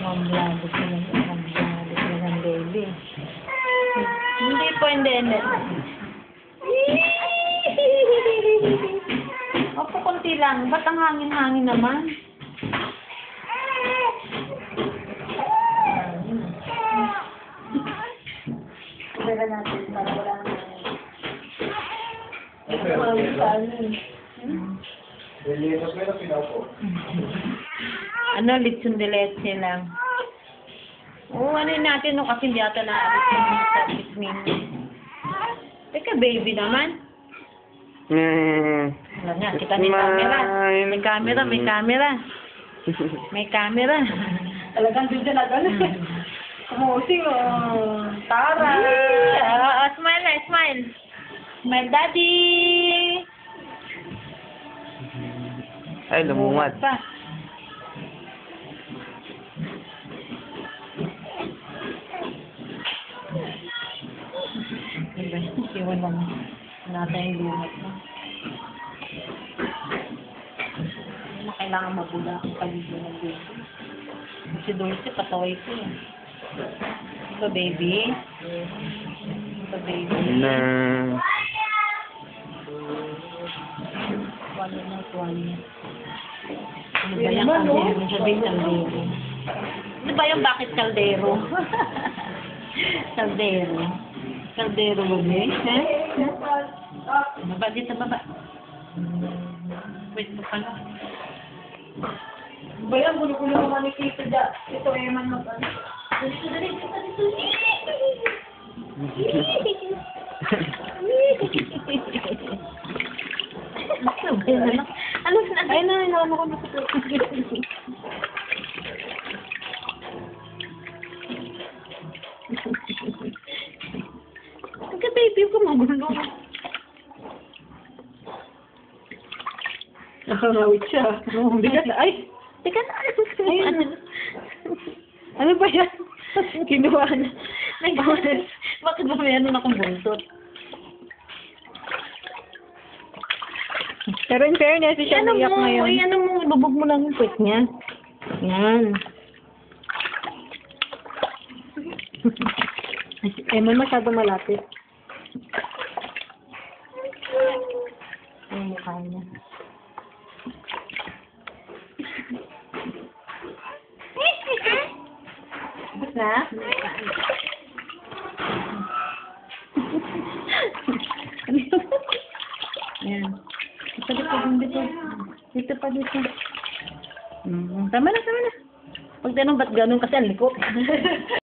Mamblado sila ng baby. Hindi po, hindi. Opo, konti lang. Ba't ang hangin-hangin naman? Pera natin para wala naman. Ano, litsun de leche lang. Oo, ano yun natin, no? Kasi hindi ata na-alis yung service menu. Teka, baby naman. Wala nga, kita may camera. May camera, may camera. May camera. Talagang dito na gano'n. Kumusing, oh. Tara! Smile na, smile. Smile, daddy! Ay, lumungad. Pa. Diba? Siwan lang natin yung lumot mo. Hindi na kailangan mabula ang paligid ng baby. Si Dulce, pataway ko yan. Diba, baby? Diba, baby? Na. Tuwalo na, tuwalo. Ano ba yung kaldero? Sabihin kaldero. Ano ba yung bakit kaldero? Kaldero. Kaldero ba ba? Eh? Baba dito, baba. Wait mo pala. Ba yan? Gulo-gulo naman ni Kito dyan. Ito ay man mag-ano. Dito, dito, dito. Ano na? Ay, ano ko na sa Ang baby ko magulo. Nakangawit siya. Bigat na. Ay! Teka na. Ano ba yan? Kinuha na. Bakit ba mayroon akong buntot? Pero in fairness, siya naiyak ngayon. Ay, ano mo, ibabog mo lang yung puwet niya. Yan. Ay, man masyado malapit. Ay, mukha niya. Tapos na? Yan. Dito, dito. Dito pa, dito. Tama na, tama na. Pag ganun, ba't ganun kasi ang likot?